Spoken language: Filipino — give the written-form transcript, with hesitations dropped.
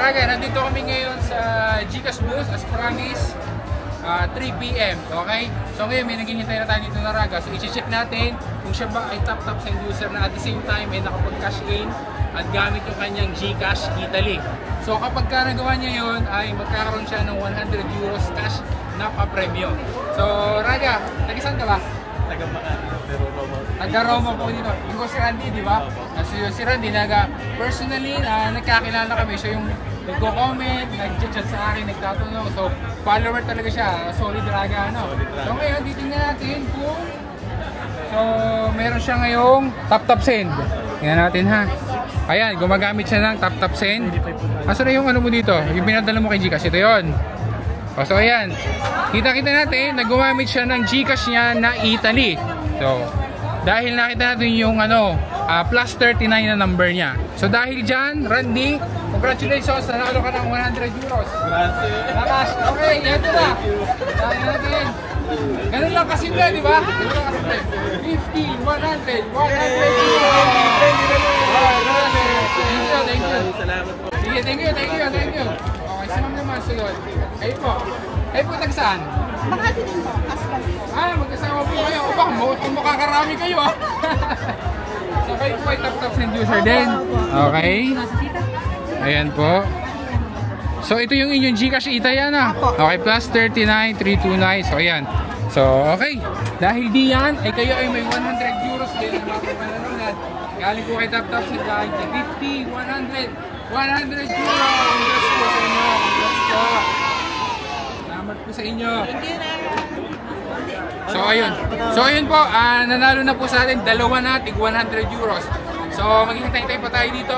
Raga, nandito kami ngayon sa GCash booth as promised, 3 PM, okay? So ngayon may naghihintay na tayo dito na Raga. So i-check natin kung siya ba ay top send user na at the same time ay nakapag-cash in at gamit yung kanyang GCash Italy. So kapag ka nagawa niya yun, ay magkakaroon siya ng 100 euros cash na pa-premyo. So Raga, taga-saan ka ba? Taga-Makati, pero Roma. Taga-Roma po dito. Yung si Randy, di ba? Si Randy, personally, nagkakilala kami. So yung nagko-comment, nag-chat sa akin, nagtatanong. So follower talaga siya, solid Raga, ano? So ngayon, titingnan natin kung meron siya ngayong top send. Tingnan natin ha. Ayan, gumagamit siya ng top send. Asa na yung ano mo dito? Yung pinadala mo kay Gcash, ito yun. So ayan, kita-kita natin na gumamit siya ng Gcash niya na Italy. So, dahil nakita natin yung plus 39 na number niya. So dahil dyan, Randy, congratulations, nanalo ka ng 100 euros. Gracias. Okay, ito na. Dahil natin. Ganun lang kasimple, di ba? Ganun lang kasimple. 50, 100, 100 euros. Thank you. Salamat po. Sige, thank you. Okay, sinam naman sunod. Ayun po. Ayun po, tagsaan? Makati din po, Aslan po. Magkasama po kayo. O ba, makakarami kayo ah. So kayo po ay top send user din. Okay. Ayan po. So ito yung inyong Gcash Italy na. Okay, plus 39, 329. So ayan. So okay. Dahil di yan, ay kayo ay may 100 euros din na mapapanalunan. Galing po kay top send dahil 50, 100 euros. Congrats po sa inyo. Congrats po. Salamat po sa inyo. So ayun po, nanalo na po sa atin dalawa na tig 100 euros. So maghihintay pa tayo dito.